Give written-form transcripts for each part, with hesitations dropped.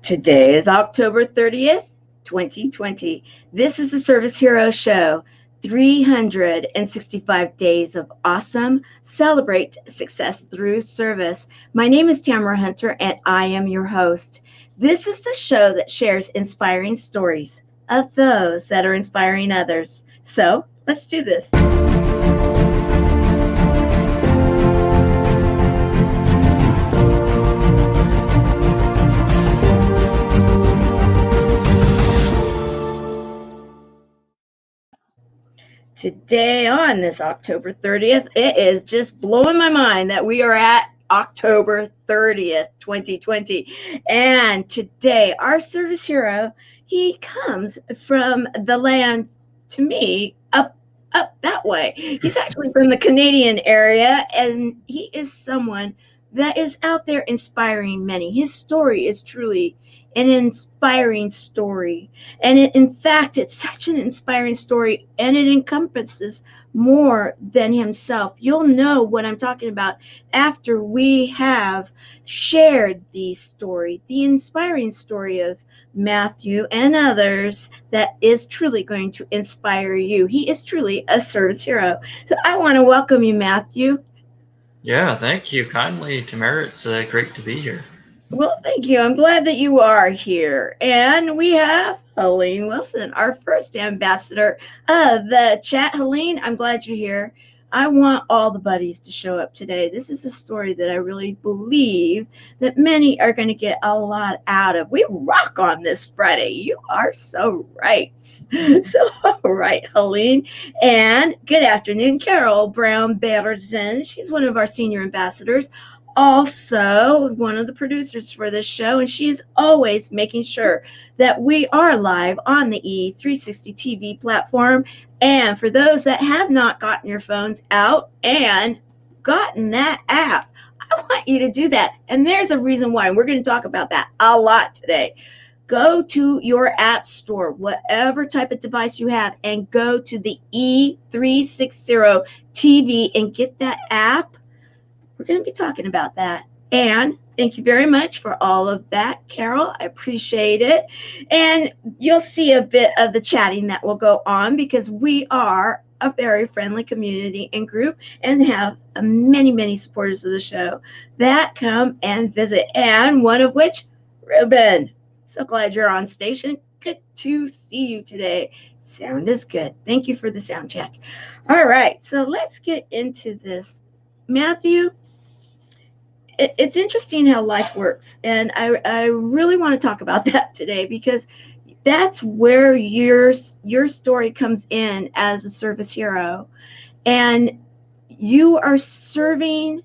Today is October 30th, 2020. This is the Service Hero Show. 365 days of awesome. Celebrate success through service. My name is Tamara Hunter, and I am your host. This is the show that shares inspiring stories of those that are inspiring others. So let's do this. Today, on this October 30th, it is just blowing my mind that we are at October 30th, 2020. And today, our service hero, he comes from the land, to me, up that way. He's actually from the Canadian area, and he is someone that is out there inspiring many. His story is truly an inspiring story. And in fact, it's such an inspiring story, and it encompasses more than himself. You'll know what I'm talking about after we have shared the story, the inspiring story of Matthew and others, that is truly going to inspire you. He is truly a service hero. So I want to welcome you, Matthew. Yeah, thank you kindly, Tamara. It's great to be here. Well, thank you. I'm glad that you are here. And we have Helene Wilson, our first ambassador of the chat. Helene, I'm glad you're here. I want all the buddies to show up today. This is a story that I really believe that many are going to get a lot out of. We rock on this Friday. You are so right. So right, Helene. And good afternoon, Carol Brown Batterson. She's one of our senior ambassadors, also one of the producers for this show, and she is always making sure that we are live on the E360 TV platform. And for those that have not gotten your phones out and gotten that app, I want you to do that. And there's a reason why. We're going to talk about that a lot today. Go to your app store, whatever type of device you have, and go to the E360 TV and get that app. We're going to be talking about that. And thank you very much for all of that, Carol. I appreciate it. And you'll see a bit of the chatting that will go on, because we are a very friendly community and group, and have many, many supporters of the show that come and visit. And one of which, Ruben. So glad you're on station. Good to see you today. Sound is good. Thank you for the sound check. All right, so let's get into this. Matthew, it's interesting how life works, and I really want to talk about that today, because that's where your story comes in as a service hero, and you are serving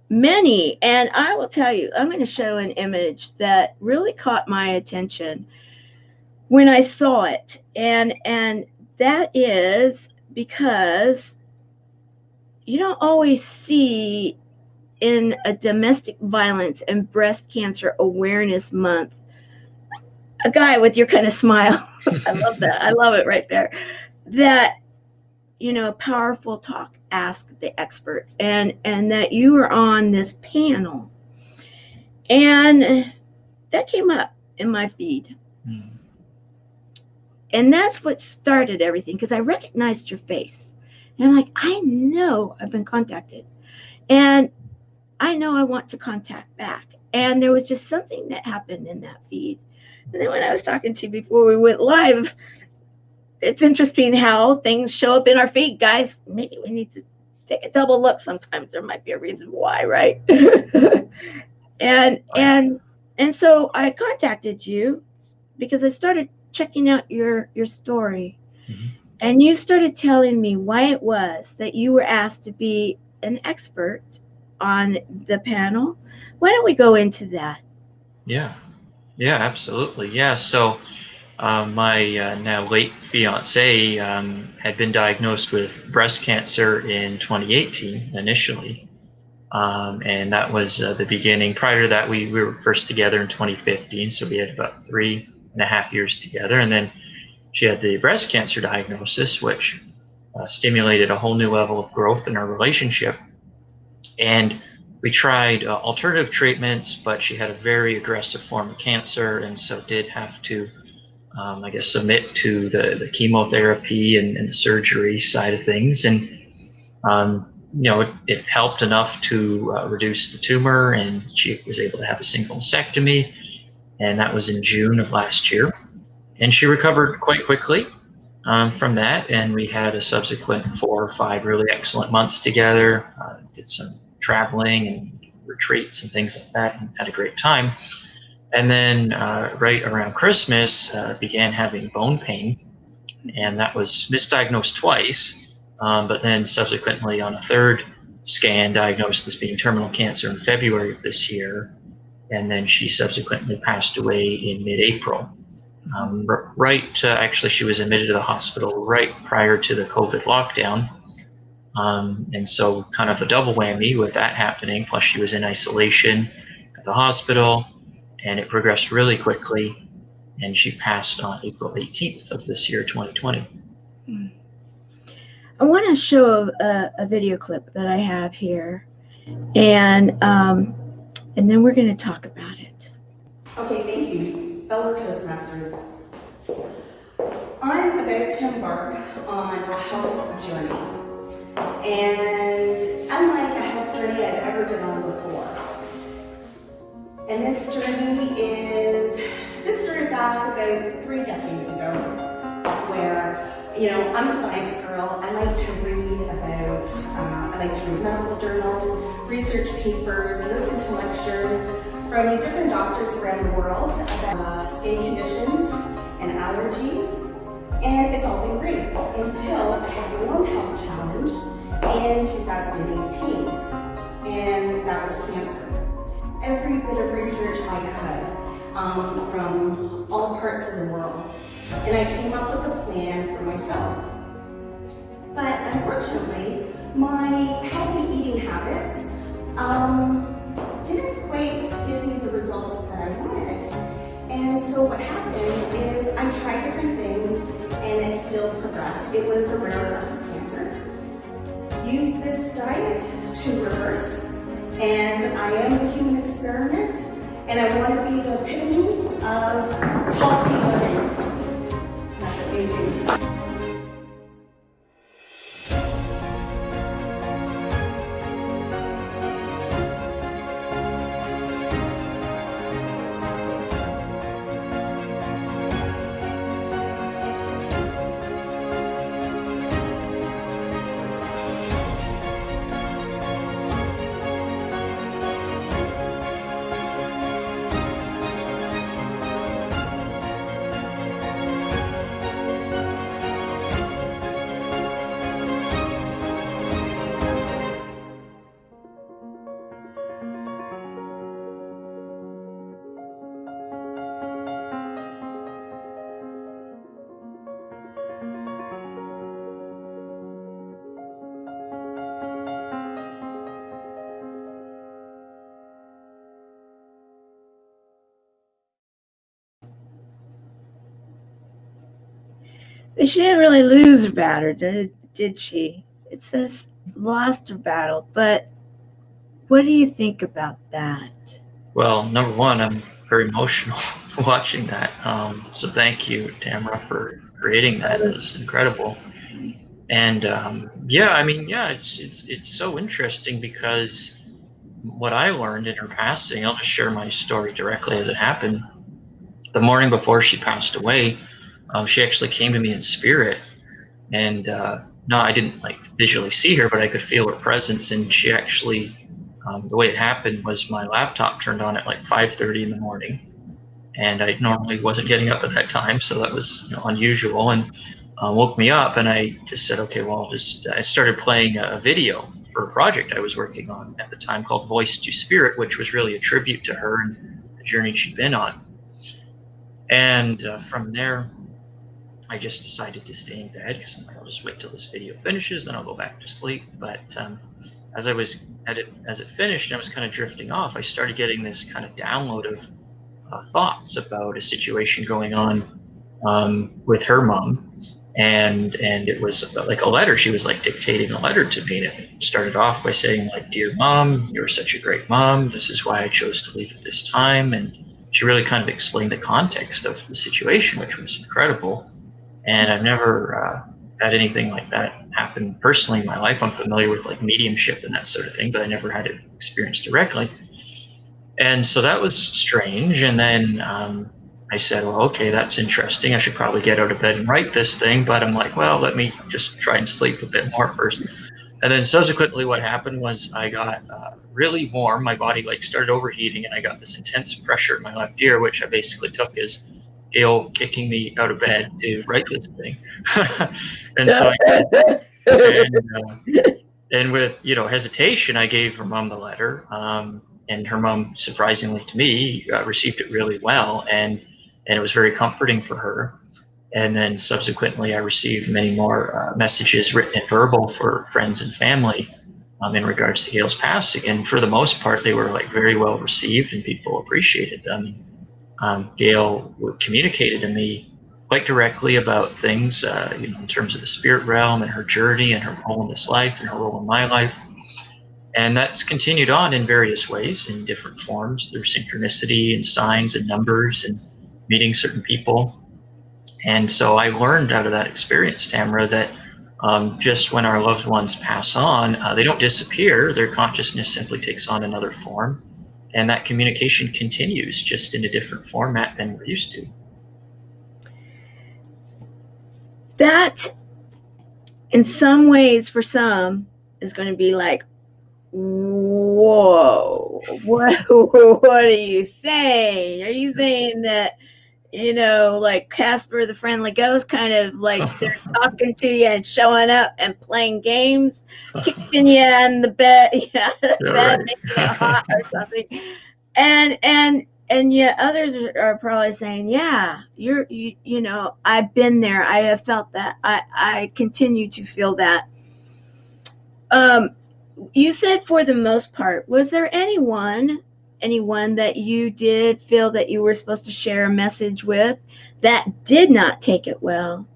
many. And I will tell you, I'm going to show an image that really caught my attention when I saw it, and that is because you don't always see in a domestic violence and breast cancer awareness month a guy with your kind of smile. I love that. I love it right there. That, powerful talk, ask the expert, and that you were on this panel, and that came up in my feed. And that's what started everything, because I recognized your face, and I'm like, I know I've been contacted, and I know I want to contact back. And there was just something that happened in that feed. And then when I was talking to you before we went live, it's interesting how things show up in our feed, guys. Maybe we need to take a double look. Sometimes there might be a reason why, right? and so I contacted you because I started checking out your story. Mm-hmm. And you started telling me why it was that you were asked to be an expert on the panel. Why don't we go into that? Yeah, absolutely. Yeah, so my now late fiancée had been diagnosed with breast cancer in 2018 initially, and that was the beginning. Prior to that, we were first together in 2015, so we had about 3.5 years together, and then she had the breast cancer diagnosis, which stimulated a whole new level of growth in our relationship. And we tried alternative treatments, but she had a very aggressive form of cancer, and so did have to, I guess, submit to the chemotherapy and the surgery side of things. And it helped enough to reduce the tumor, and she was able to have a single mastectomy, and that was in June of last year. And she recovered quite quickly from that, and we had a subsequent 4 or 5 really excellent months together. Did some traveling and retreats and things like that, and had a great time. And then right around Christmas, began having bone pain, and that was misdiagnosed twice, but then subsequently on a third scan diagnosed as being terminal cancer in February of this year, and then she subsequently passed away in mid-April. Actually, she was admitted to the hospital right prior to the COVID lockdown. And so kind of a double whammy with that happening, plus she was in isolation at the hospital, and it progressed really quickly, and she passed on April 18th of this year, 2020. I want to show a video clip that I have here, and then we're going to talk about it. Okay, thank you, fellow Toastmasters. I'm about to embark on a health journey, and unlike a health journey I've ever been on before. And this started back about 3 decades ago, where, I'm a science girl. I like to read medical journals, research papers, listen to lectures from different doctors around the world about skin conditions and allergies, and it's all been great until I had my own health challenge in 2018, and that was cancer. Every bit of research I could from all parts of the world, and I came up with a plan for myself. But unfortunately, my healthy eating habits didn't quite give me the results that I wanted. And so what happened is I tried different things, and it still progressed. It was a rare breast cancer. Used this diet to reverse, and I am the human experiment, and I want to be the epitome of healthy living. Thank you. She didn't really lose her battle, did she? It says lost her battle, but what do you think about that? Well, number one, I'm very emotional watching that. So thank you, Tamara, for creating that. It was incredible. And it's so interesting, because what I learned in her passing, I'll just share my story directly as it happened. The morning before she passed away, she actually came to me in spirit, and no, I didn't visually see her, but I could feel her presence. And she actually, the way it happened was my laptop turned on at 5:30 in the morning, and I normally wasn't getting up at that time, so that was unusual, and woke me up, and I just said, okay, well, I started playing a video for a project I was working on at the time called Voice to Spirit, which was really a tribute to her and the journey she'd been on. And from there, I just decided to stay in bed, because I'm like, I'll just wait till this video finishes, then I'll go back to sleep. But as it finished, and I was kind of drifting off, I started getting this kind of download of thoughts about a situation going on with her mom. and it was like a letter. She was like dictating a letter to me, and it started off by saying like, "Dear Mom, you're such a great mom. This is why I chose to leave at this time." And she really kind of explained the context of the situation, which was incredible. And I've never had anything like that happen personally in my life. I'm familiar with like mediumship and that sort of thing, but I never had it experienced directly. And so that was strange. And then I said, well, okay, that's interesting. I should probably get out of bed and write this thing. But I'm like, well, let me just try and sleep a bit more first. And then subsequently what happened was I got really warm. My body like started overheating, and I got this intense pressure in my left ear, which I basically took as Gail kicking me out of bed to write this thing. And so I did. And with, hesitation, I gave her mom the letter. And her mom, surprisingly to me, received it really well. And it was very comforting for her. And then subsequently, I received many more messages, written and verbal, for friends and family in regards to Gail's passing. And for the most part, they were like very well received, and people appreciated them. Gail communicated to me quite directly about things, in terms of the spirit realm and her journey and her role in this life and her role in my life. And that's continued on in various ways, in different forms, through synchronicity and signs and numbers and meeting certain people. And so I learned out of that experience, Tamara, that just when our loved ones pass on, they don't disappear. Their consciousness simply takes on another form. And that communication continues, just in a different format than we're used to. That, in some ways, for some, is going to be like, whoa, what are you saying? Are you saying that, like Casper the Friendly Ghost, kind of like they're talking to you and showing up and playing games, kicking you in the bed, bed, making you hot or something? And yet others are probably saying, yeah, I've been there. I have felt that. I continue to feel that. You said for the most part, was there anyone that you did feel that you were supposed to share a message with that did not take it well?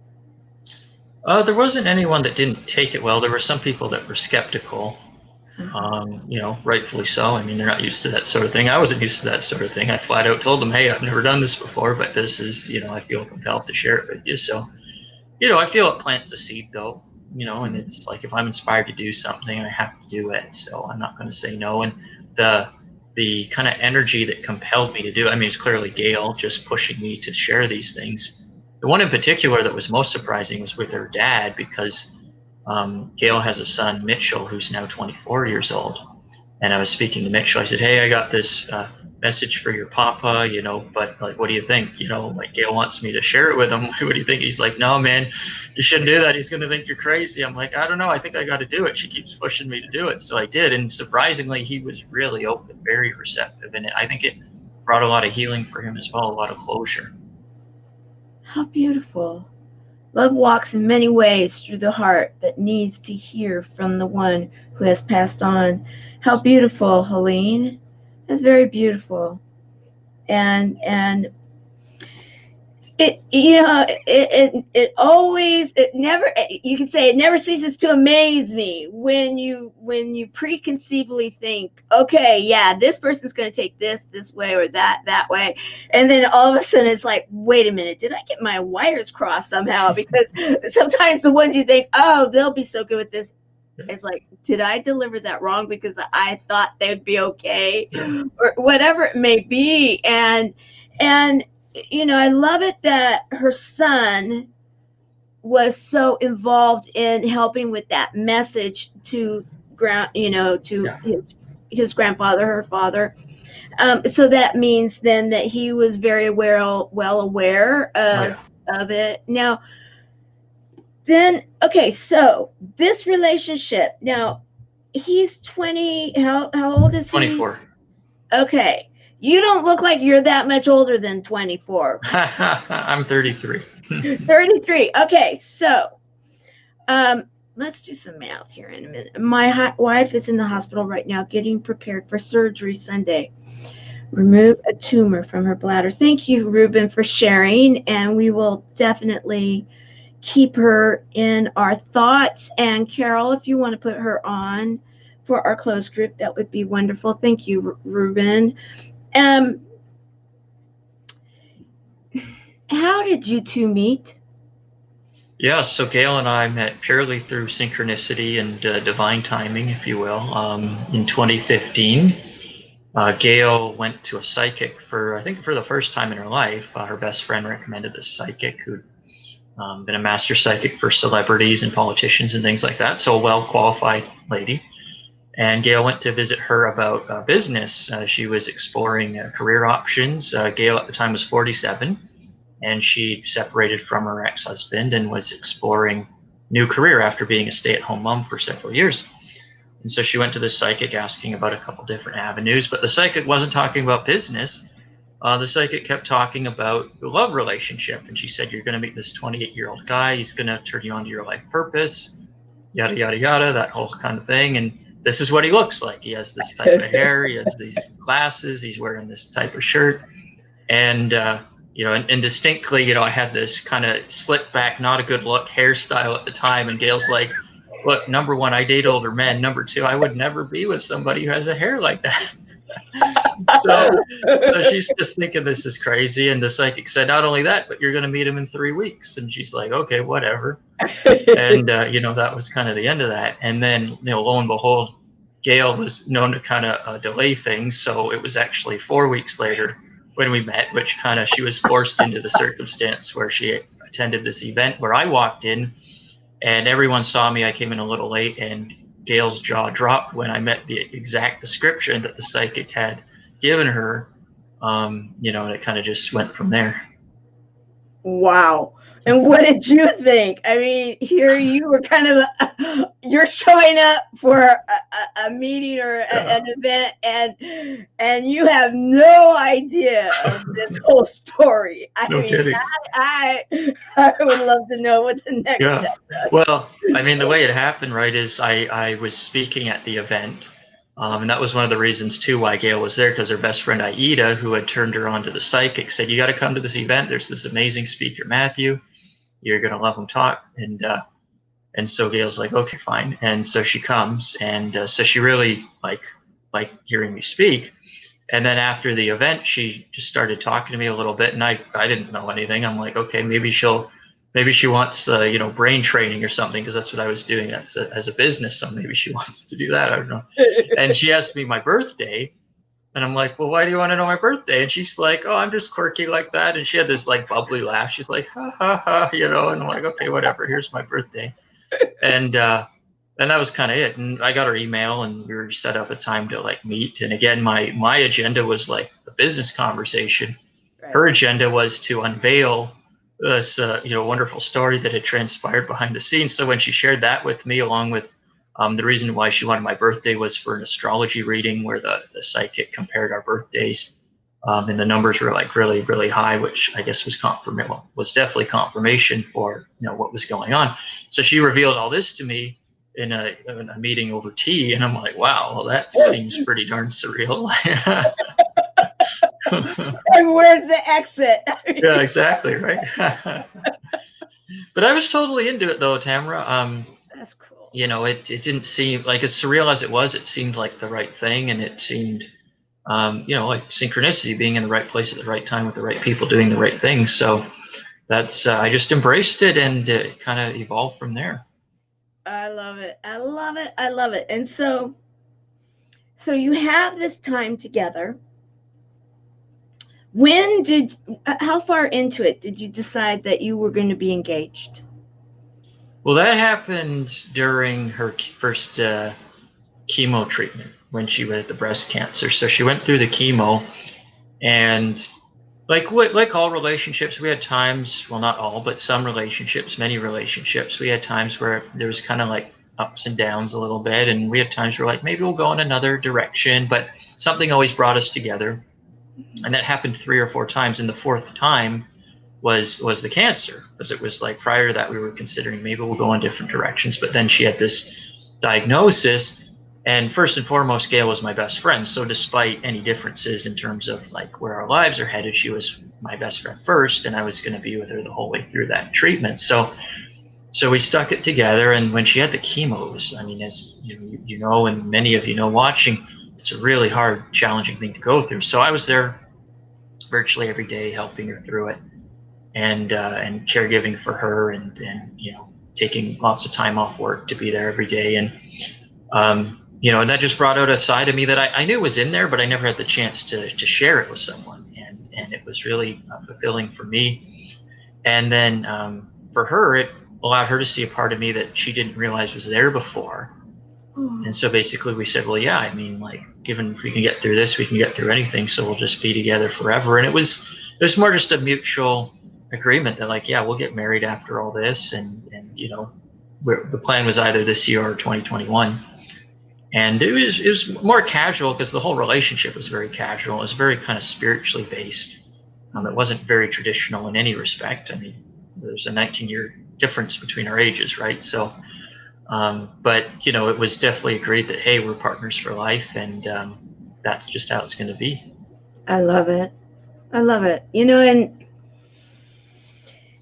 There wasn't anyone that didn't take it well. There were some people that were skeptical, rightfully so. I mean, they're not used to that sort of thing. I wasn't used to that sort of thing. I flat out told them, hey, I've never done this before, but this is, I feel compelled to share it with you. So, I feel it plants a seed, though. And it's like, if I'm inspired to do something, I have to do it. So I'm not going to say no. And the kind of energy that compelled me to do it, I mean, it's clearly Gail just pushing me to share these things. The one in particular that was most surprising was with her dad, because Gail has a son, Mitchell, who's now 24 years old. And I was speaking to Mitchell. I said, hey, I got this message for your papa, but like, what do you think? Like, Gail wants me to share it with him. What do you think? He's like, no, man, you shouldn't do that. He's going to think you're crazy. I'm like, I don't know. I think I got to do it. She keeps pushing me to do it. So I did. And surprisingly, he was really open, very receptive. And I think it brought a lot of healing for him as well, a lot of closure. How beautiful. Love walks in many ways through the heart that needs to hear from the one who has passed on. How beautiful, Helene. That's very beautiful. And it always, it never, you can say it never ceases to amaze me when you preconceivably think, okay, yeah, this person's going to take this way or that way. And then all of a sudden it's like, wait a minute, did I get my wires crossed somehow? Because sometimes the ones you think, oh, they'll be so good with this, it's like, did I deliver that wrong because I thought they'd be okay, or whatever it may be. And I love it that her son was so involved in helping with that message to his grandfather, her father. So that means then that he was very well aware of it. Now, then, okay, so this relationship, now he's 20, how old is he? 24. Okay. You don't look like you're that much older than 24. I'm 33. 33. Okay, so let's do some math here in a minute. My wife is in the hospital right now getting prepared for surgery Sunday. Remove a tumor from her bladder. Thank you, Ruben, for sharing, and we will definitely keep her in our thoughts. And Carol, if you want to put her on for our closed group, that would be wonderful. Thank you, Ruben. How did you two meet? Yeah, so Gail and I met purely through synchronicity and divine timing, if you will, in 2015. Gail went to a psychic I think for the first time in her life. Her best friend recommended this psychic who'd been a master psychic for celebrities and politicians and things like that, so a well-qualified lady. And Gail went to visit her about business. She was exploring career options. Gail at the time was 47. And she separated from her ex-husband and was exploring new career after being a stay-at-home mom for several years. And so she went to the psychic asking about a couple different avenues, but the psychic wasn't talking about business. The psychic kept talking about the love relationship. And she said, you're going to meet this 28-year-old guy. He's going to turn you on to your life purpose, yada, yada, yada, that whole kind of thing. And this is what he looks like. He has this type of hair. He has these glasses. He's wearing this type of shirt. And, and distinctly, I had this kind of slick back, not a good look hairstyle at the time. And Gail's like, look, number one, I date older men. Number two, I would never be with somebody who has a hair like that. so she's just thinking this is crazy. And the psychic said, not only that, but you're going to meet him in 3 weeks. And she's like, okay, whatever. And, that was kind of the end of that. And then, lo and behold, Gail was known to kind of delay things. So it was actually 4 weeks later when we met, which kind of she was forced into the circumstance where she attended this event where I walked in and everyone saw me. I came in a little late and Gail's jaw dropped when I met the exact description that the psychic had given her, and it kind of just went from there. Wow. And what did you think? I mean, here you were kind of, you're showing up for a meeting or an event and you have no idea of this whole story. No kidding. I would love to know what the next step is. Well, I mean, the way it happened, right, is I was speaking at the event. And that was one of the reasons, too, why Gail was there, because her best friend, Aida, who had turned her on to the psychic, said, you got to come to this event. There's this amazing speaker, Matthew. You're going to love him talk. And so Gail's like, okay, fine. And so she comes. And so she really liked hearing me speak. And then after the event, she just started talking to me a little bit. And I didn't know anything. I'm like, okay, maybe she wants, brain training or something, because that's what I was doing as a business. So maybe she wants to do that. I don't know. And she asked me my birthday. And I'm like, well, why do you want to know my birthday? And she's like, oh, I'm just quirky like that. And she had this bubbly laugh. She's like, ha, ha, ha, and I'm like, okay, whatever. Here's my birthday. And that was kind of it. And I got her email and we were set up a time to meet. And again, my agenda was a business conversation. Right. Her agenda was to unveil this, wonderful story that had transpired behind the scenes. So when she shared that with me, along with the reason why she wanted my birthday was for an astrology reading where the psychic compared our birthdays, and the numbers were really, really high, which I guess was definitely confirmation for what was going on. So she revealed all this to me in a meeting over tea, and I'm like, wow, well, that seems pretty darn surreal. And where's the exit? Yeah, exactly, right. But I was totally into it though, Tamara. That's cool. It didn't seem as surreal as it was. It seemed like the right thing, and it seemed, like synchronicity, being in the right place at the right time with the right people doing the right things. So that's I just embraced it, and it kind of evolved from there. I love it. I love it. I love it. And so you have this time together. How far into it did you decide that you were going to be engaged? Well, that happened during her first chemo treatment when she had the breast cancer. So she went through the chemo, and like all relationships, we had times, well, not all, but some relationships, many relationships, we had times where there was kind of ups and downs a little bit. And we had times where maybe we'll go in another direction, but something always brought us together. And that happened 3 or 4 times. And the 4th time was the cancer, because it was prior to that we were considering maybe we'll go in different directions. But then she had this diagnosis, and first and foremost, Gail was my best friend. So despite any differences in terms of where our lives are headed, she was my best friend first, and I was going to be with her the whole way through that treatment. So So we stuck it together, and when she had the chemos, I mean, as you know, and many of you know watching, it's a really hard, challenging thing to go through. So I was there virtually every day, helping her through it, and caregiving for her, and taking lots of time off work to be there every day, and and that just brought out a side of me that I knew was in there, but I never had the chance to share it with someone, and it was really fulfilling for me. And then for her, it allowed her to see a part of me that she didn't realize was there before. And so basically we said, well, yeah, I mean, like, given if we can get through this, we can get through anything. So we'll just be together forever. And it was more just a mutual agreement that, like, yeah, we'll get married after all this. And the plan was either this year or 2021. And it was more casual because the whole relationship was very casual. It was very kind of spiritually based. It wasn't very traditional in any respect. I mean, there's a 19-year difference between our ages, right? So, but it was definitely agreed that, hey, we're partners for life, and that's just how it's going to be. I love it. I love it. And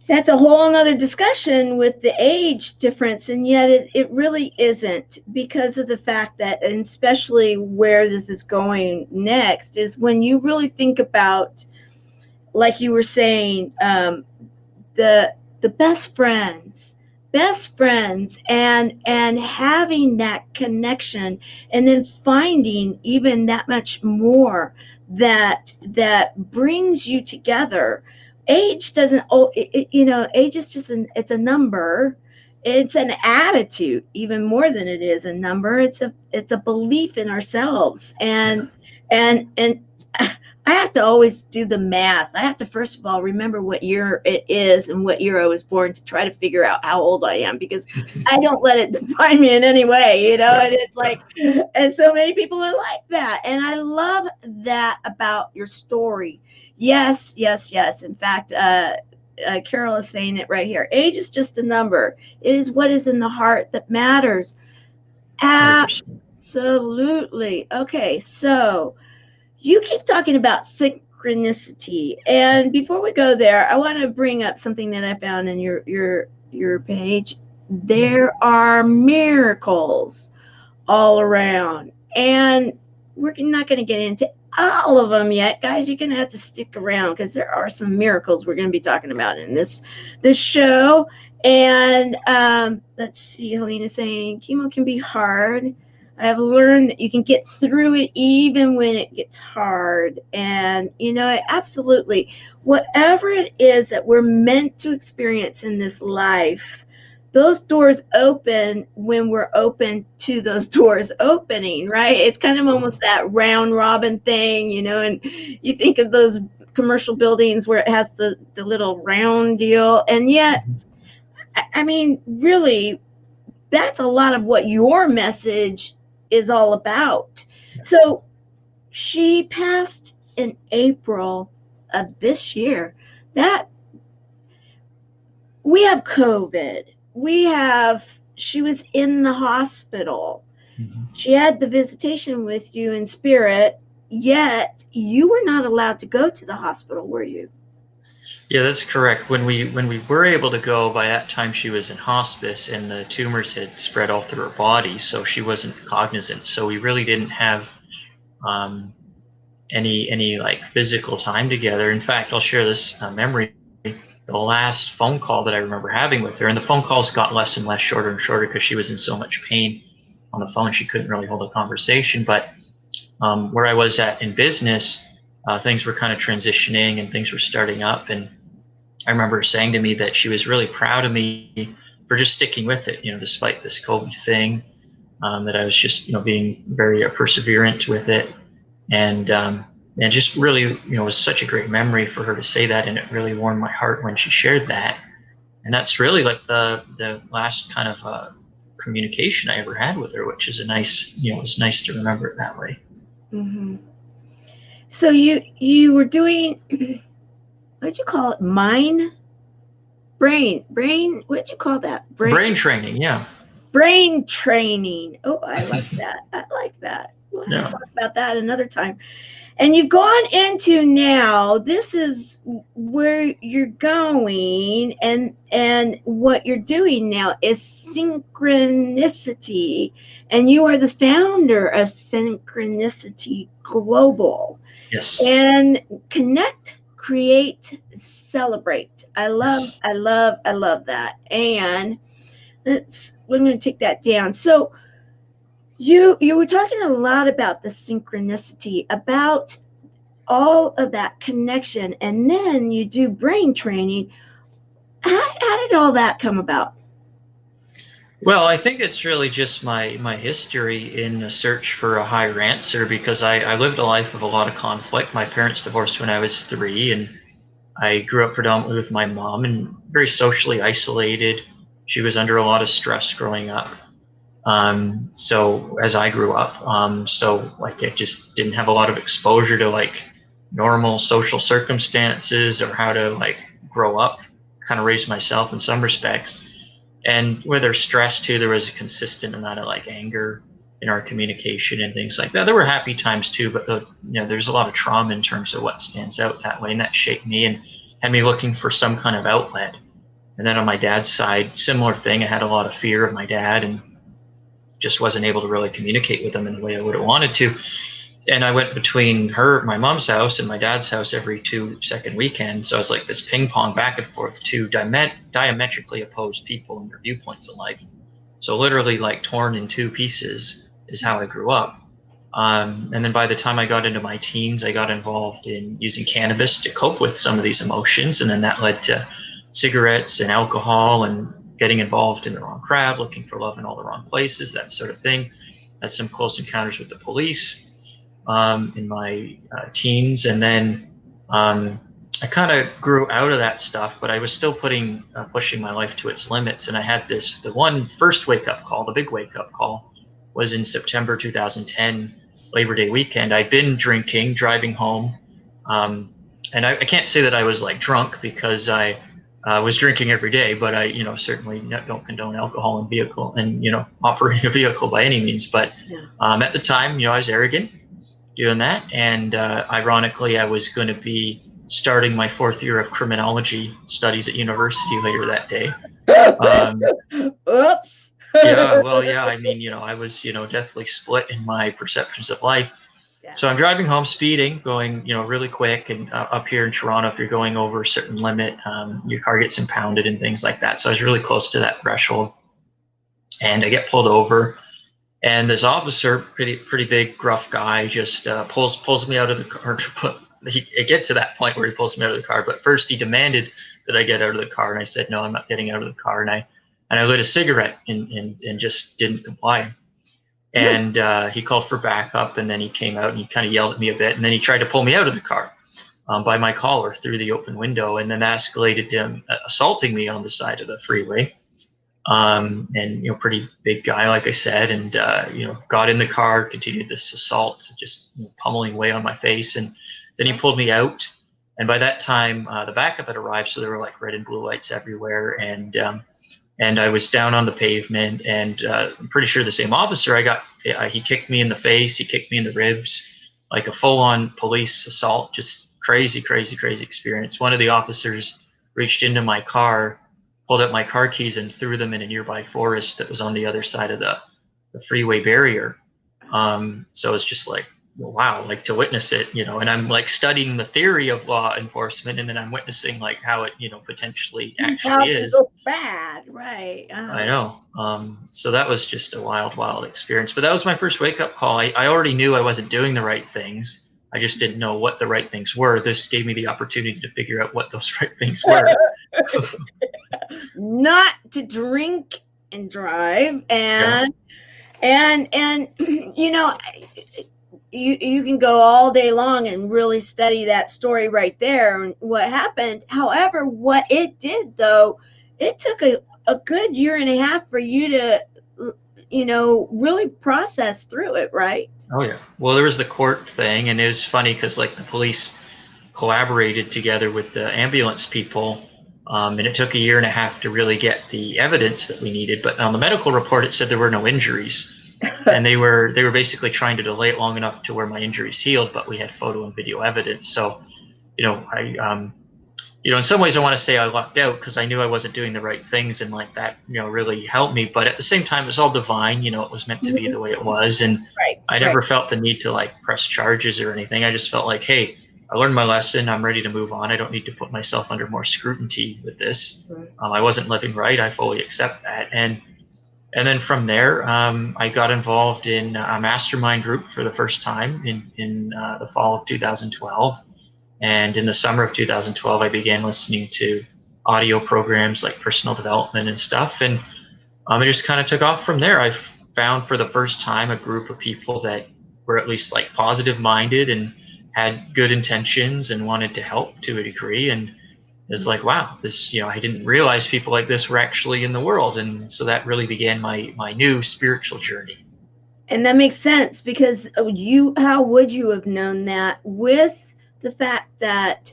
that's a whole nother discussion with the age difference, and yet it really isn't, because of the fact that, and especially where this is going next, is when you really think about, like you were saying, the best friends, and having that connection, and then finding even that much more that brings you together. Age doesn't, age is just it's a number. It's an attitude, even more than it is a number. It's a belief in ourselves, and I have to always do the math. I have to, first of all, remember what year it is and what year I was born to try to figure out how old I am, because I don't let it define me in any way, and it's like, and so many people are like that. And I love that about your story. Yes. In fact, Carol is saying it right here. Age is just a number. It is what is in the heart that matters. 100%. Absolutely. Okay, so you keep talking about synchronicity, and before we go there, I want to bring up something that I found in your page. There are miracles all around, and we're not going to get into all of them yet, guys. You're going to have to stick around, because there are some miracles we're going to be talking about in this show. And let's see, Helena's saying chemo can be hard. I have learned that you can get through it even when it gets hard. And, absolutely, whatever it is that we're meant to experience in this life, those doors open when we're open to those doors opening, right? It's kind of almost that round robin thing, and you think of those commercial buildings where it has the little round deal. And yet, I mean, really, that's a lot of what your message is all about. So she passed in April of this year. That we have COVID. She was in the hospital. Mm-hmm. She had the visitation with you in spirit, yet you were not allowed to go to the hospital, were you? Yeah, that's correct. When we were able to go, by that time she was in hospice, and the tumors had spread all through her body, so she wasn't cognizant. So we really didn't have any like physical time together. In fact, I'll share this memory. The last phone call that I remember having with her, and the phone calls got less and less, shorter and shorter, because she was in so much pain on the phone. She couldn't really hold a conversation. But where I was at in business, things were kind of transitioning and things were starting up. And I remember her saying to me that she was really proud of me for just sticking with it, despite this COVID thing, that I was just, being very perseverant with it. And just really, it was such a great memory for her to say that. And it really warmed my heart when she shared that. And that's really like the last kind of communication I ever had with her, which is a nice, it was nice to remember it that way. Mm-hmm. So you were doing, what'd you call it? Brain, what'd you call that? Brain training, yeah. Brain training. Oh, I like that. We'll have to talk about that another time. And you've gone into now, this is where you're going, and what you're doing now is synchronicity. And you are the founder of Synchronicity Global. Yes. And connect, create, celebrate. I love that. And we're going to take that down. So you were talking a lot about the synchronicity, about all of that connection, and then you do brain training. How did all that come about? Well, I think it's really just my history in the search for a higher answer, because I lived a life of a lot of conflict. My parents divorced when I was 3, and I grew up predominantly with my mom and very socially isolated. She was under a lot of stress growing up. So as I grew up, so like I just didn't have a lot of exposure to like normal social circumstances or how to like grow up, kind of raise myself in some respects. And where there's stress too, there was a consistent amount of like anger in our communication and things like that. There were happy times too, but there's a lot of trauma in terms of what stands out that way, and that shaped me and had me looking for some kind of outlet. And then on my dad's side, similar thing. I had a lot of fear of my dad and just wasn't able to really communicate with him in the way I would have wanted to. And I went between my mom's house and my dad's house every 2 second weekends. So I was like this ping pong back and forth, two diametrically opposed people and their viewpoints in life. So literally like torn in 2 pieces is how I grew up. And then by the time I got into my teens, I got involved in using cannabis to cope with some of these emotions. And then that led to cigarettes and alcohol and getting involved in the wrong crowd, looking for love in all the wrong places, that sort of thing. Had some close encounters with the police in my teens. And then I kind of grew out of that stuff, but I was still pushing my life to its limits. And I had the first wake-up call, the big wake-up call, was in September 2010, Labor Day weekend. I'd been drinking, driving home. And I can't say that I was like drunk, because I was drinking every day, but I, certainly don't condone alcohol in vehicle and, operating a vehicle by any means. But at the time, I was arrogant doing that. And ironically, I was going to be starting my 4th year of criminology studies at university later that day. Oops. Yeah, well, yeah, I mean, I was, definitely split in my perceptions of life. Yeah. So I'm driving home, speeding, going, really quick. And up here in Toronto, if you're going over a certain limit, your car gets impounded and things like that. So I was really close to that threshold. And I get pulled over. And this officer, pretty big, gruff guy, just pulls me out of the car. I get to that point where he pulls me out of the car. But first, he demanded that I get out of the car. And I said, no, I'm not getting out of the car. And I lit a cigarette and just didn't comply. And he called for backup, and then he came out and he kind of yelled at me a bit, and then he tried to pull me out of the car by my collar through the open window, and then escalated to him assaulting me on the side of the freeway. And pretty big guy, like I said, and got in the car, continued this assault, just pummeling away on my face, and then he pulled me out. And by that time, the backup had arrived, so there were like red and blue lights everywhere, and I was down on the pavement, and I'm pretty sure the same officer he kicked me in the face, he kicked me in the ribs, like a full-on police assault, just crazy experience. One of the officers reached into my car, pulled out my car keys, and threw them in a nearby forest that was on the other side of the freeway barrier. So it's just like, wow, like to witness it, and I'm like studying the theory of law enforcement, and then I'm witnessing like how it, potentially actually is. So bad, right? I know. So that was just a wild experience. But that was my first wake-up call. I already knew I wasn't doing the right things. I just didn't know what the right things were. This gave me the opportunity to figure out what those right things were. Not to drink and drive, and you can go all day long and really study that story right there and what happened. However, what it did, though, it took a good year and a half for you to, really process through it, right? Oh, yeah. Well, there was the court thing, and it was funny because, like, the police collaborated together with the ambulance people, and it took a year and a half to really get the evidence that we needed. But on the medical report, it said there were no injuries. And they were basically trying to delay it long enough to where my injuries healed, but we had photo and video evidence. So, I in some ways I want to say I lucked out because I knew I wasn't doing the right things, and like that, really helped me. But at the same time, it's all divine. It was meant to be the way it was, and I never felt the need to like press charges or anything. I just felt like, hey, I learned my lesson. I'm ready to move on. I don't need to put myself under more scrutiny with this. I wasn't living right. I fully accept that. And then from there, I got involved in a mastermind group for the first time in the fall of 2012. And in the summer of 2012, I began listening to audio programs like personal development and stuff. And it just kind of took off from there. I found for the first time a group of people that were at least like positive minded and had good intentions and wanted to help to a degree. And it's like, wow, this, I didn't realize people like this were actually in the world. And so that really began my new spiritual journey. And that makes sense, because how would you have known that with the fact that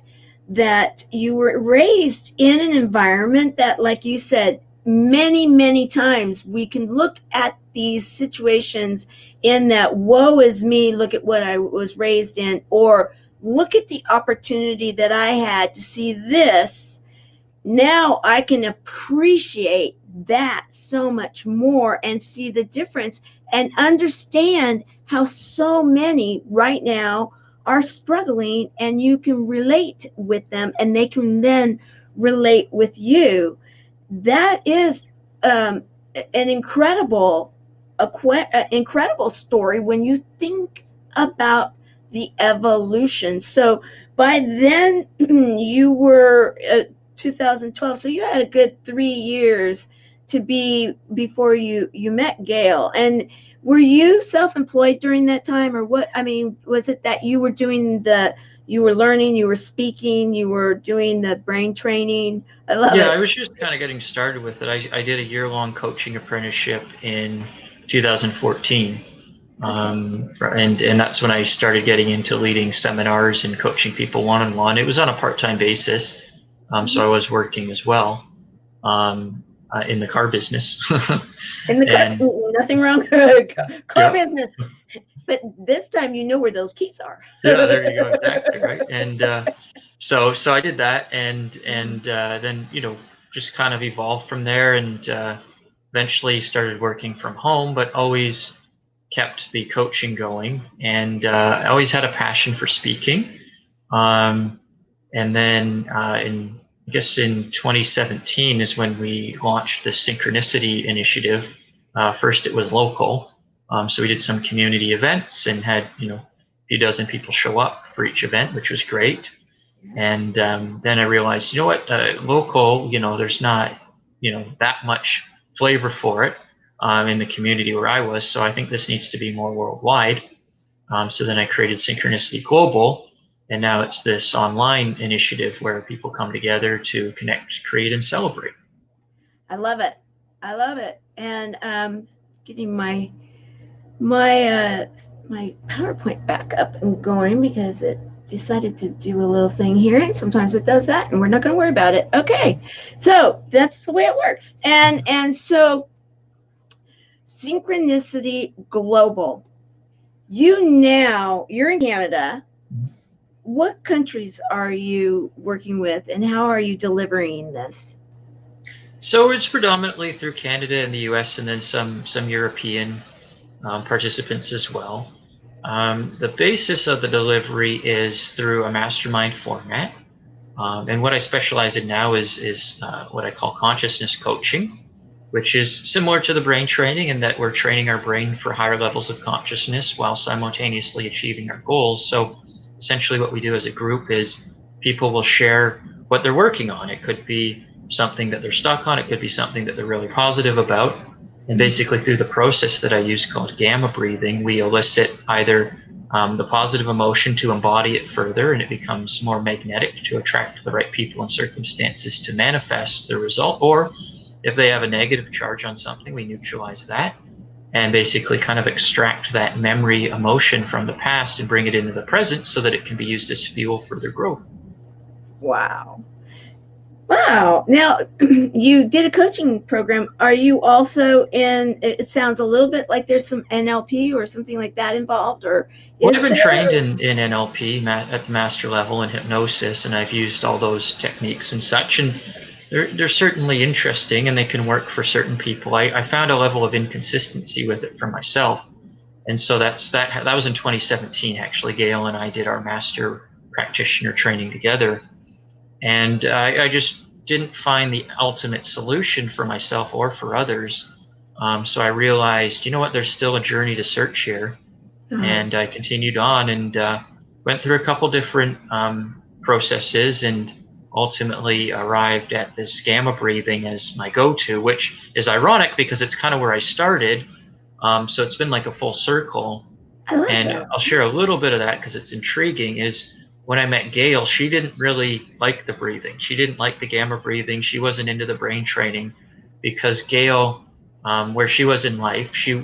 you were raised in an environment that, like you said, many, many times we can look at these situations in that, woe is me, look at what I was raised in, or look at the opportunity that I had to see this. Now I can appreciate that so much more and see the difference and understand how so many right now are struggling, and you can relate with them and they can then relate with you. That is an incredible story when you think about the evolution. So by then you were 2012, so you had a good 3 years before you met Gail. And were you self-employed during that time, or what? I mean, was it that you were you were learning, you were speaking, you were doing the brain training? I love it. Yeah, I was just kind of getting started with it. I did a year-long coaching apprenticeship in 2014. And that's when I started getting into leading seminars and coaching people one-on-one. It was on a part-time basis. So I was working as well. In the car business. Nothing wrong. Car business. But this time you know where those keys are. Yeah, there you go. Exactly, right. And so I did that, and then just kind of evolved from there, and eventually started working from home, but always kept the coaching going, and I always had a passion for speaking. And then I guess in 2017 is when we launched the Synchronicity Initiative. First, it was local. So we did some community events and had, a few dozen people show up for each event, which was great. And then I realized, local, there's not, that much flavor for it in the community where I was. So I think this needs to be more worldwide. So then I created Synchronicity Global. And now it's this online initiative where people come together to connect, create, and celebrate. I love it. And getting my PowerPoint back up and going, because it decided to do a little thing here, and sometimes it does that, and we're not going to worry about it. Okay, so that's the way it works. And so Synchronicity Global. You're in Canada. What countries are you working with, and how are you delivering this? So it's predominantly through Canada and the US, and then some European participants as well. The basis of the delivery is through a mastermind format. And what I specialize in now is what I call consciousness coaching, which is similar to the brain training, in that we're training our brain for higher levels of consciousness while simultaneously achieving our goals. So essentially what we do as a group is people will share what they're working on. It could be something that they're stuck on. It could be something that they're really positive about. And basically through the process that I use called gamma breathing, we elicit either the positive emotion to embody it further, and it becomes more magnetic to attract the right people and circumstances to manifest the result. Or if they have a negative charge on something, we neutralize that and basically kind of extract that memory emotion from the past and bring it into the present so that it can be used as fuel for their growth. Wow. Wow. Now, you did a coaching program. Are you also in, it sounds a little bit like there's some NLP or something like that involved, or Well, I've is been there? trained in NLP at the master level in hypnosis, and I've used all those techniques and such, and they're certainly interesting and they can work for certain people. I found a level of inconsistency with it for myself. And so that was in 2017, actually. Gail and I did our master practitioner training together. And I just didn't find the ultimate solution for myself or for others. So I realized, you know what, there's still a journey to search here. Uh, And I continued on and went through a couple different processes and ultimately arrived at this gamma breathing as my go-to, which is ironic because it's kind of where I started. So it's been like a full circle. I like And that. I'll share a little bit of that because it's intriguing. Is when I met Gail, she didn't really like the breathing. She didn't like the gamma breathing. She wasn't into the brain training because Gail, where she was in life, she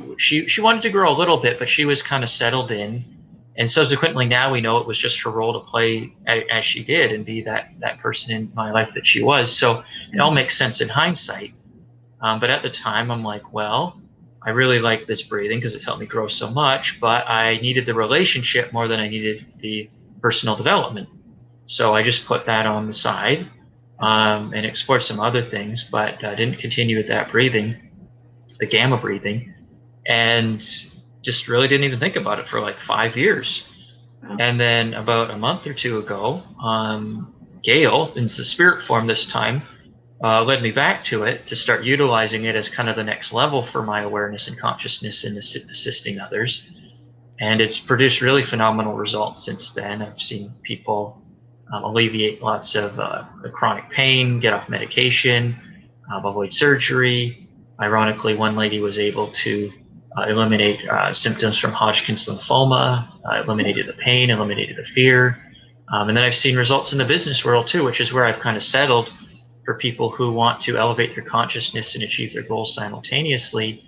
wanted to grow a little bit, but she was kind of settled in. And subsequently, now we know it was just her role to play as she did and be that person in my life that she was. So it all makes sense in hindsight. But at the time, I'm like, well, I really like this breathing because it's helped me grow so much, but I needed the relationship more than I needed the personal development. So I just put that on the side and explored some other things, but didn't continue with that breathing, the gamma breathing, and just really didn't even think about it for like 5 years. Wow. And then about a month or two ago, Gail, in the spirit form this time, led me back to it to start utilizing it as kind of the next level for my awareness and consciousness in assisting others. And it's produced really phenomenal results since then. I've seen people alleviate lots of chronic pain, get off medication, avoid surgery. Ironically, one lady was able to eliminate symptoms from Hodgkin's lymphoma, eliminated the pain, eliminated the fear. And then I've seen results in the business world too, which is where I've kind of settled for people who want to elevate their consciousness and achieve their goals simultaneously.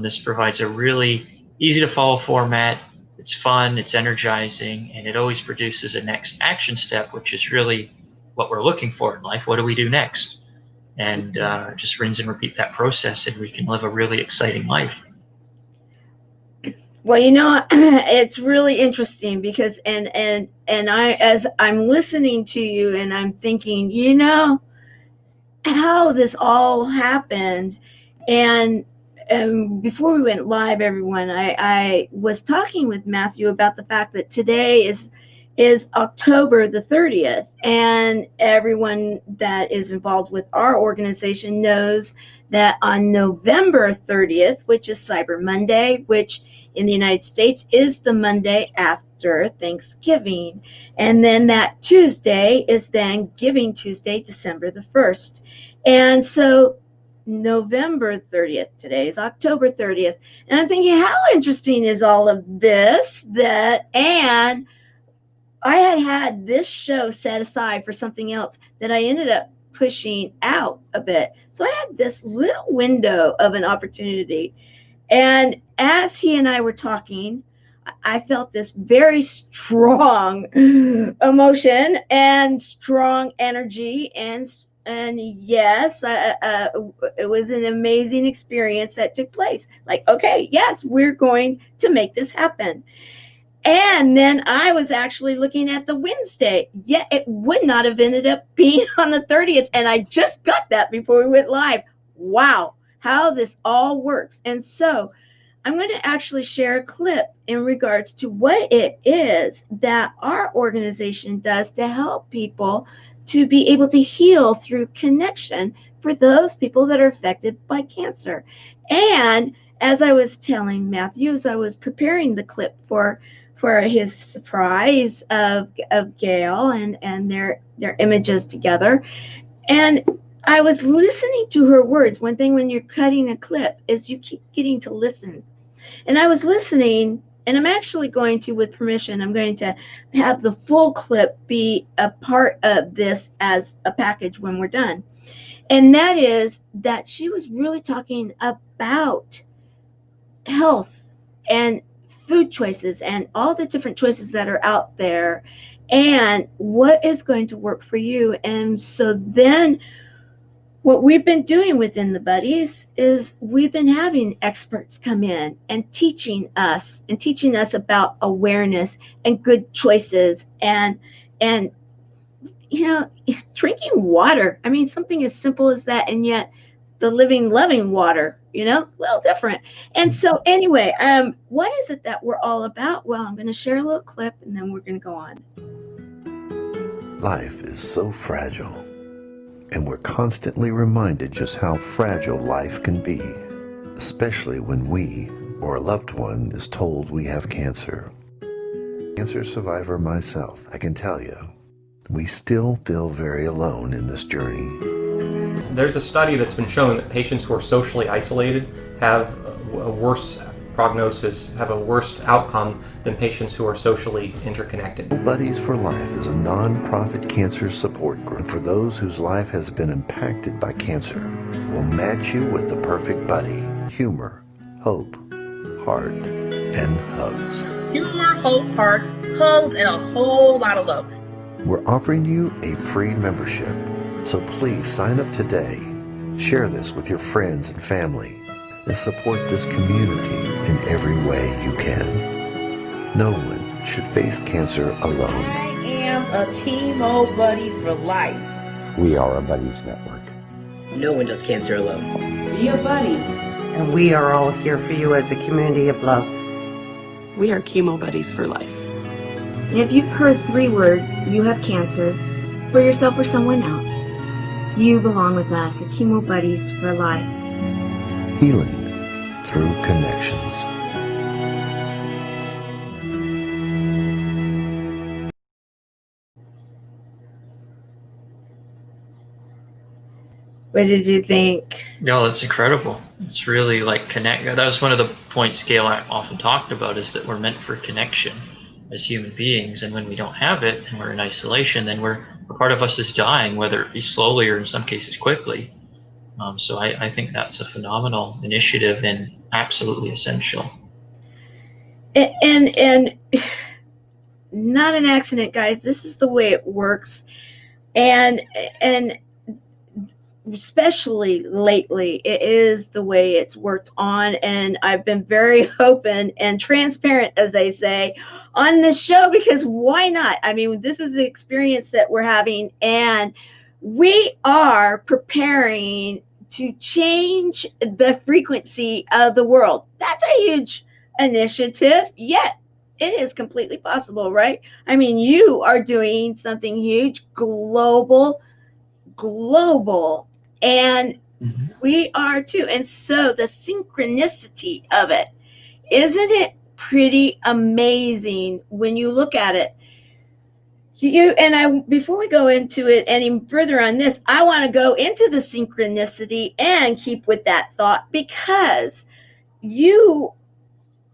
This provides a really easy to follow format. It's fun, it's energizing, and it always produces a next action step, which is really what we're looking for in life. What do we do next? And just rinse and repeat that process, and we can live a really exciting life. Well, it's really interesting because and I, as I'm listening to you and I'm thinking, how this all happened. And before we went live, everyone, I was talking with Matthew about the fact that today is October the 30th, and everyone that is involved with our organization knows that on November 30th, which is Cyber Monday, which in the United States is the Monday after Thanksgiving, and then that Tuesday is then Giving Tuesday, December the 1st. And so November 30th, today is October 30th, and I'm thinking, how interesting is all of this? And I had this show set aside for something else that I ended up pushing out a bit. So I had this little window of an opportunity. And as he and I were talking, I felt this very strong emotion and strong energy. And yes, it was an amazing experience that took place. Like, okay, yes, we're going to make this happen. And then I was actually looking at the Wednesday. Yet it would not have ended up being on the 30th. And I just got that before we went live. Wow, how this all works. And so I'm going to actually share a clip in regards to what it is that our organization does to help people to be able to heal through connection for those people that are affected by cancer. And as I was telling Matthew, as I was preparing the clip for his surprise of Gail and their images together, and I was listening to her words. One thing when you're cutting a clip is you keep getting to listen. And I was listening, and I'm actually going to, with permission, I'm going to have the full clip be a part of this as a package when we're done. And that is that she was really talking about health and food choices and all the different choices that are out there. and what is going to work for you. And so then what we've been doing within the buddies is we've been having experts come in and teaching us about awareness and good choices and drinking water. I mean, something as simple as that, and yet the living, loving water, a little different. And so anyway, what is it that we're all about? Well, I'm going to share a little clip and then we're going to go on. Life is so fragile, and we're constantly reminded just how fragile life can be, especially when we or a loved one is told we have cancer. Cancer survivor myself, I can tell you, we still feel very alone in this journey. There's a study that's been shown that patients who are socially isolated have a worse prognosis, have a worse outcome than patients who are socially interconnected. Buddies for Life is a non-profit cancer support group for those whose life has been impacted by cancer. We'll match you with the perfect buddy. Humor, hope, heart, and hugs. Humor, hope, heart, hugs, and a whole lot of love. We're offering you a free membership, so please sign up today. Share this with your friends and family, and support this community in every way you can. No one should face cancer alone. I am a Chemo Buddy for Life. We are a Buddies Network. No one does cancer alone. Be a buddy. And we are all here for you as a community of love. We are Chemo Buddies for Life. And if you've heard 3 words, you have cancer, for yourself or someone else, you belong with us at Chemo Buddies for Life. Healing through connections. What did you think? No, it's incredible. It's really like connect. That was one of the points Gail often talked about, is that we're meant for connection as human beings, and when we don't have it and we're in isolation, then a part of us is dying, whether it be slowly or in some cases quickly. So I think that's a phenomenal initiative and absolutely essential. And not an accident, guys. This is the way it works, and especially lately, it is the way it's worked on. And I've been very open and transparent, as they say, on this show, because why not? I mean, this is the experience that we're having, and we are preparing to change the frequency of the world. That's a huge initiative, yet it is completely possible, right? I mean, you are doing something huge, global, and we are too. And so the synchronicity of it, isn't it pretty amazing when you look at it? Before we go into it any further on this, I want to go into the synchronicity and keep with that thought, because you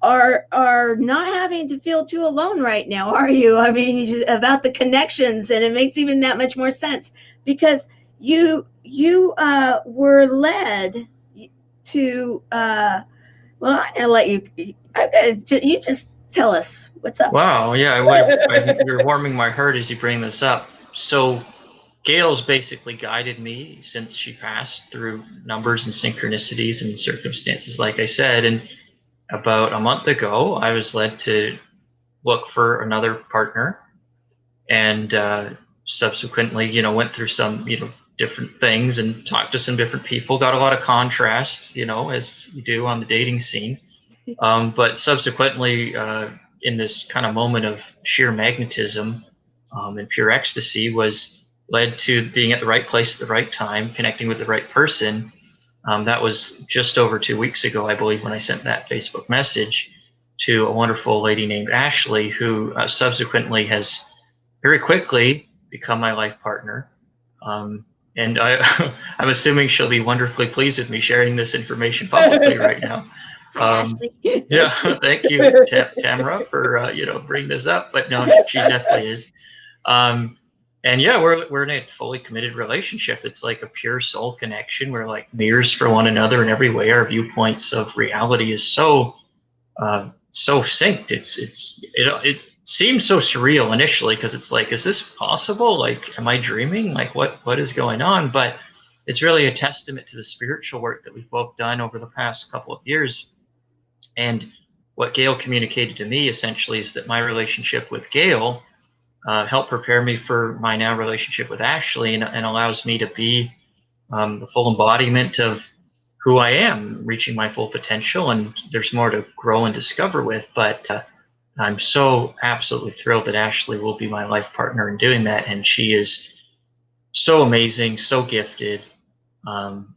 are not having to feel too alone right now, are you? I mean, about the connections, and it makes even that much more sense, because you were led to well, I'm gonna let you just tell us what's up. Wow, yeah, you're warming my heart as you bring this up. So Gail's basically guided me since she passed through numbers and synchronicities and circumstances, like I said. And about a month ago, I was led to look for another partner, and subsequently, went through some, different things and talked to some different people, got a lot of contrast, as you do on the dating scene. But subsequently, in this kind of moment of sheer magnetism and pure ecstasy, was led to being at the right place at the right time, connecting with the right person. That was just over 2 weeks ago, I believe, when I sent that Facebook message to a wonderful lady named Ashley, who subsequently has very quickly become my life partner. And I'm assuming she'll be wonderfully pleased with me sharing this information publicly right now. Yeah, thank you, Tamara, for bringing this up. But no, she definitely is. And yeah, we're in a fully committed relationship. It's like a pure soul connection. We're like mirrors for one another in every way. Our viewpoints of reality is so synced. It's seemed so surreal initially, because it's like, is this possible? Like, am I dreaming? Like, what is going on? But it's really a testament to the spiritual work that we've both done over the past couple of years. And what Gail communicated to me essentially is that my relationship with Gail helped prepare me for my now relationship with Ashley, and allows me to be the full embodiment of who I am, reaching my full potential. And there's more to grow and discover with, but I'm so absolutely thrilled that Ashley will be my life partner in doing that. And she is so amazing, so gifted.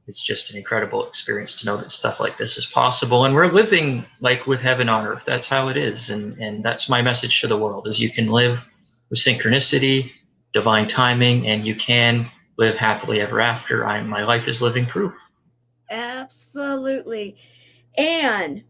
It's just an incredible experience to know that stuff like this is possible. And we're living like with heaven on earth. That's how it is. And that's my message to the world, is you can live with synchronicity, divine timing, and you can live happily ever after. My life is living proof. Absolutely. And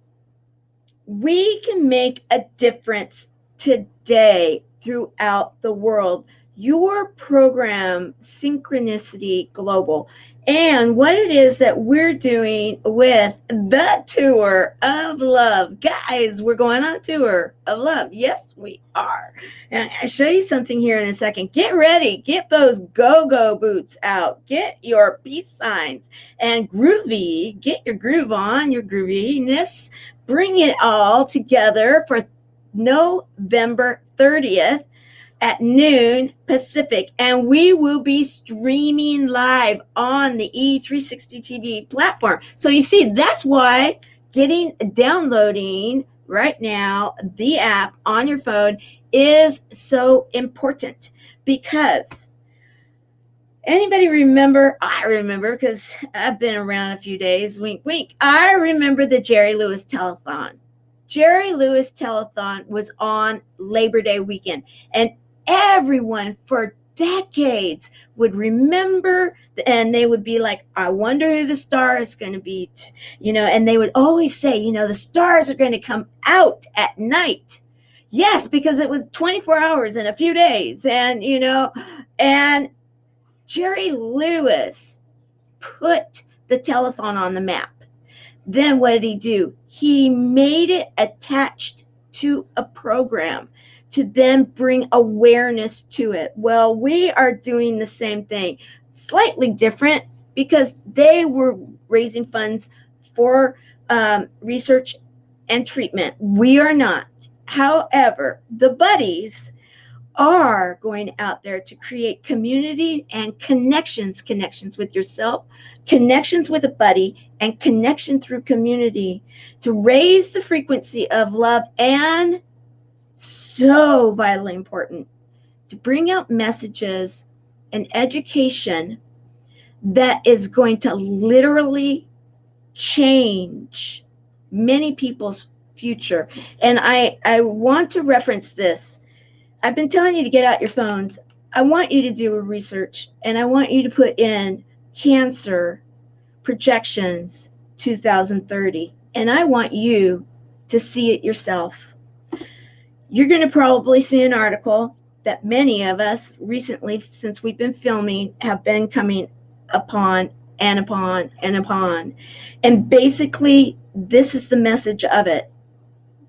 we can make a difference today throughout the world. Your program, Synchronicity Global, and what it is that we're doing with the Tour of Love. Guys, we're going on a tour of love. Yes, we are. And I'll show you something here in a second. Get ready. Get those go-go boots out. Get your peace signs. And groovy. Get your groove on, your grooviness. Bring it all together for November 30th. At noon Pacific, and we will be streaming live on the E360 TV platform. So you see, that's why downloading right now the app on your phone is so important. Because anybody remember? I remember, because I've been around a few days. Wink, wink. I remember the Jerry Lewis telethon. Jerry Lewis telethon was on Labor Day weekend, and everyone for decades would remember, and they would be like, I wonder who the star is going to be, and they would always say, the stars are going to come out at night. Yes, because it was 24 hours in a few days. And, and Jerry Lewis put the telethon on the map. Then what did he do? He made it attached to a program to then bring awareness to it. Well, we are doing the same thing, slightly different, because they were raising funds for research and treatment. We are not. However, the buddies are going out there to create community and connections with yourself, connections with a buddy, and connection through community to raise the frequency of love, and so vitally important to bring out messages and education that is going to literally change many people's future. And I want to reference this. I've been telling you to get out your phones. I want you to do a research, and I want you to put in Cancer projections 2030, and I want you to see it yourself. You're going to probably see an article that many of us recently, since we've been filming, have been coming upon and upon and upon. And basically, this is the message of it.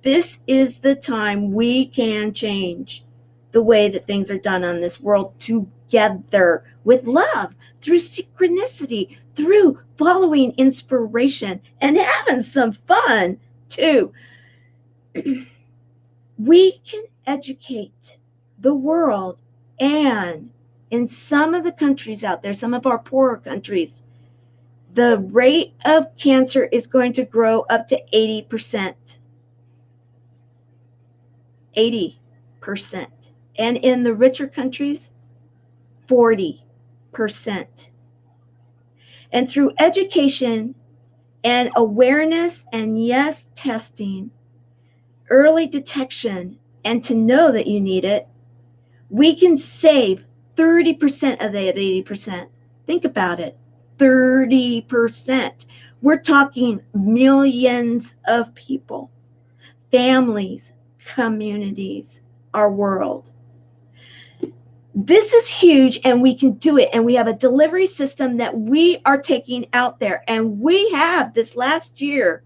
This is the time we can change the way that things are done on this world together with love, through synchronicity, through following inspiration, and having some fun too. We can educate the world, and in some of the countries out there, some of our poorer countries, the rate of cancer is going to grow up to 80%. 80%. And in the richer countries, 40%. And through education and awareness and yes, testing, early detection, and to know that you need it, we can save 30% of that 80%. Think about it, 30%. We're talking millions of people, families, communities, our world. This is huge, and we can do it. And we have a delivery system that we are taking out there. And we have, this last year,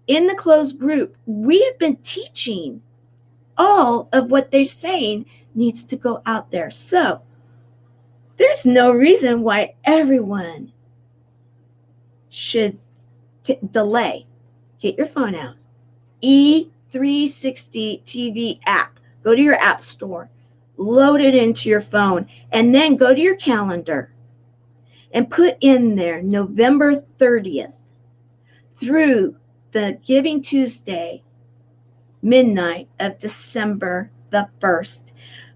in the closed group, we have been teaching all of what they're saying needs to go out there. So there's no reason why everyone should delay. Get your phone out. E360 TV app. Go to your app store. Load it into your phone. And then go to your calendar and put in there November 30th through the Giving Tuesday midnight of December the 1st.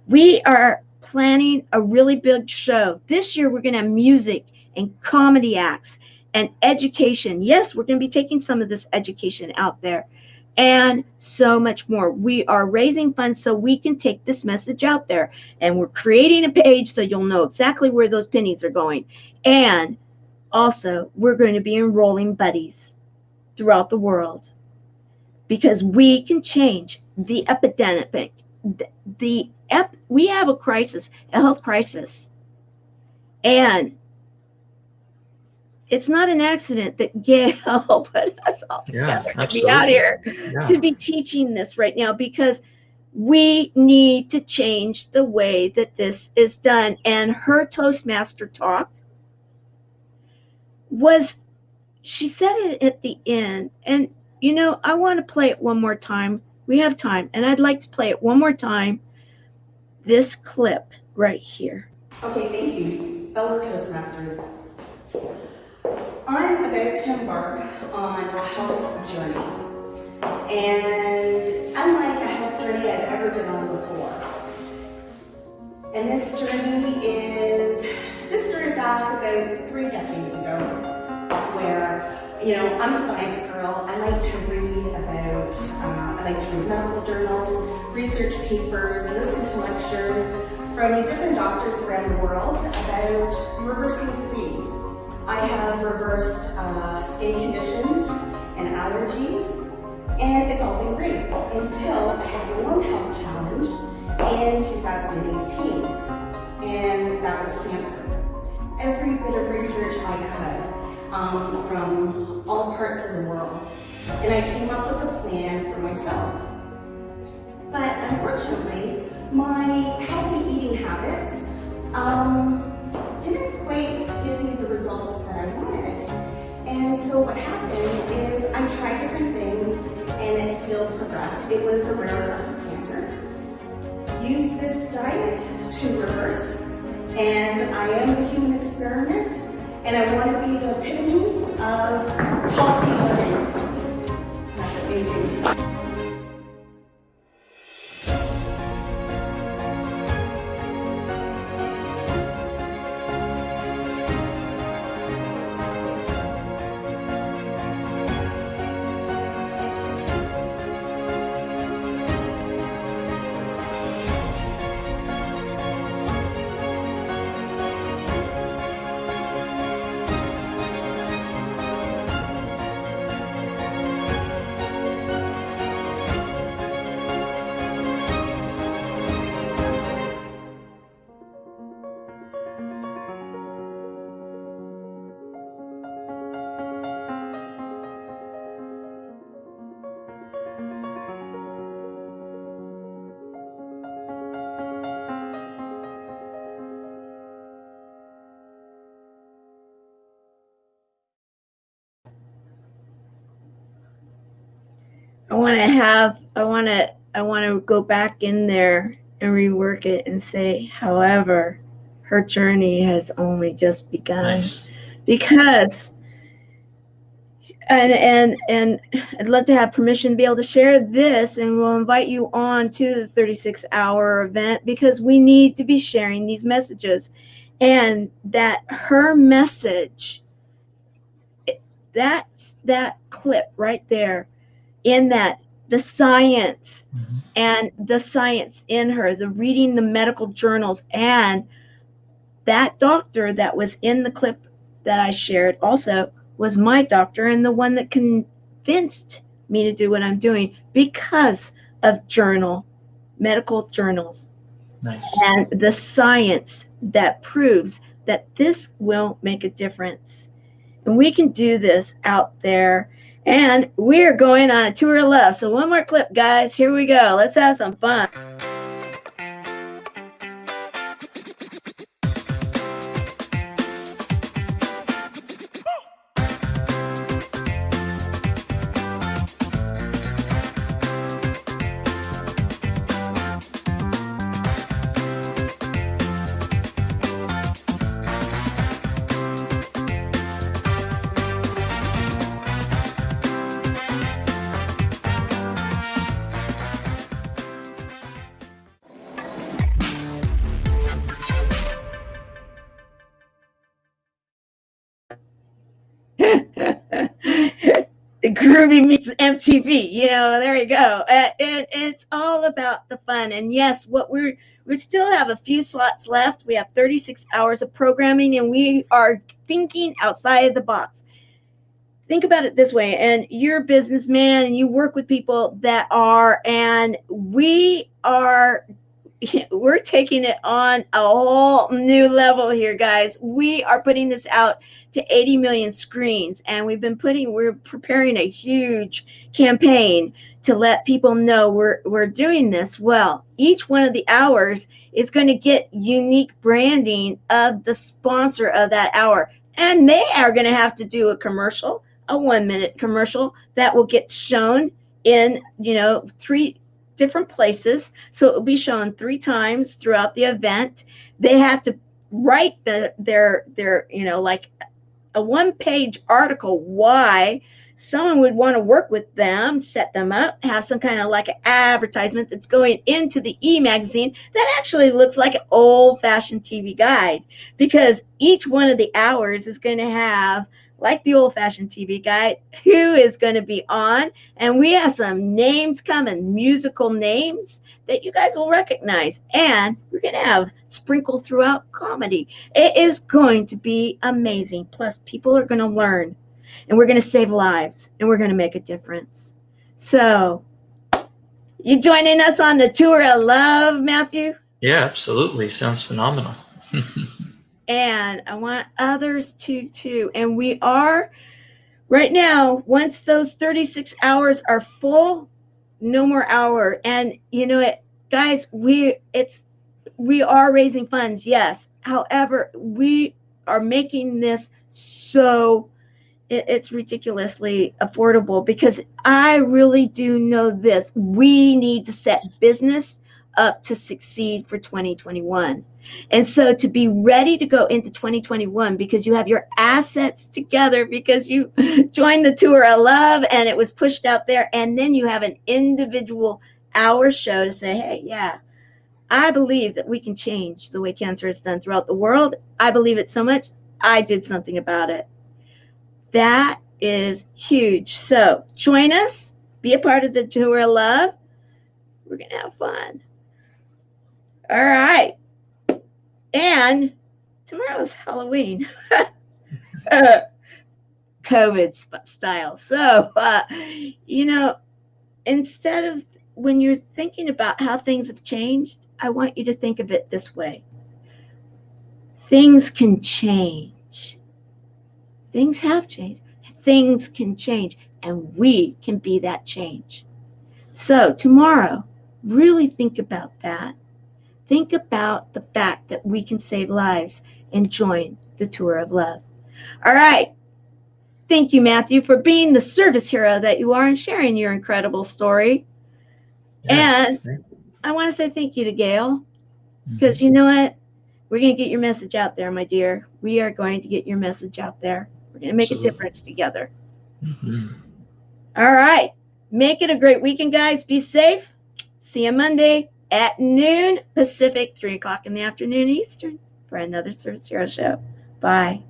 We are planning a really big show. This year we're going to have music and comedy acts and education. Yes, we're going to be taking some of this education out there and so much more. We are raising funds so we can take this message out there, and we're creating a page so you'll know exactly where those pennies are going. And also, we're going to be enrolling buddies throughout the world because we can change the epidemic. We have a crisis, a health crisis, and it's not an accident that Gail put us all together to be out here to be teaching this right now, because we need to change the way that this is done. And her Toastmaster talk was, she said it at the end, and you know, I want to play it one more time. We have time, and I'd like to play it one more time. This clip right here. Okay, thank you, fellow Toastmasters. I'm about to embark on a health journey, and unlike a health journey I've ever been on before. And this started back about 3 decades ago, where, you know, I'm a science girl. I like to read medical journals, research papers, listen to lectures from different doctors around the world about reversing disease. I have reversed skin conditions and allergies, and it's all been great until I had my own health challenge in 2018, and that was cancer. Every bit of research I could from all parts of the world, and I came up with a plan for myself. But unfortunately, my healthy eating habits didn't quite give me the results that I wanted. And so what happened is I tried different things and it still progressed. It was a rare breast cancer. Used this diet to reverse, and I am the human experiment, and I want to be the epitome of healthy living. Thank you. I want to go back in there and rework it and say, however, her journey has only just begun. Nice. Because and I'd love to have permission to be able to share this, and we'll invite you on to the 36-hour event, because we need to be sharing these messages. And that her message, that clip right there, in that, the science and the science in her, the reading the medical journals, and that doctor that was in the clip that I shared also was my doctor, and the one that convinced me to do what I'm doing because of medical journals. Nice. And the science that proves that this will make a difference. And we can do this out there. And we're going on a tour of love. So one more clip, guys. Here we go. Let's have some fun. Groovy meets MTV, there you go. It's all about the fun. And yes, we still have a few slots left. We have 36 hours of programming, and we are thinking outside the box. Think about it this way, and you're a businessman and you work with people that are, and we're taking it on a whole new level here, guys. We are putting this out to 80 million screens, and we're preparing a huge campaign to let people know we're doing this. Well, each one of the hours is going to get unique branding of the sponsor of that hour, and they are going to have to do a 1-minute commercial that will get shown in 3 different places. So it will be shown 3 times throughout the event. They have to write their like a 1-page article why someone would want to work with them, set them up, have some kind of like an advertisement that's going into the e-magazine that actually looks like an old-fashioned TV guide, because each one of the hours is going to have, like the old-fashioned TV guide, who is going to be on. And we have some names coming, musical names that you guys will recognize. And we're going to have sprinkled throughout comedy. It is going to be amazing. Plus, people are going to learn. And we're going to save lives. And we're going to make a difference. So, you joining us on the tour of love, Matthew? Yeah, absolutely. Sounds phenomenal. And I want others to too. And we are right now, once those 36 hours are full, no more hour. And guys, we are raising funds, yes. However, we are making this so it's ridiculously affordable, because I really do know this. We need to set business up to succeed for 2021. And so to be ready to go into 2021, because you have your assets together, because you joined the tour of love and it was pushed out there, and then you have an individual hour show to say, hey, yeah, I believe that we can change the way cancer is done throughout the world. I believe it so much, I did something about it. That is huge. So join us, be a part of the tour of love. We're going to have fun. All right. And tomorrow's Halloween, COVID style. So, instead of, when you're thinking about how things have changed, I want you to think of it this way. Things can change. Things have changed. Things can change, and we can be that change. So tomorrow, really think about that. Think about the fact that we can save lives and join the tour of love. All right. Thank you, Matthew, for being the service hero that you are and sharing your incredible story. Yes. And I want to say thank you to Gail, because you know what? We're going to get your message out there, my dear. We are going to get your message out there. We're going to make a difference together. All right. Make it a great weekend, guys. Be safe. See you Monday at noon Pacific, 3 o'clock in the afternoon Eastern, for another Service Hero Show. Bye.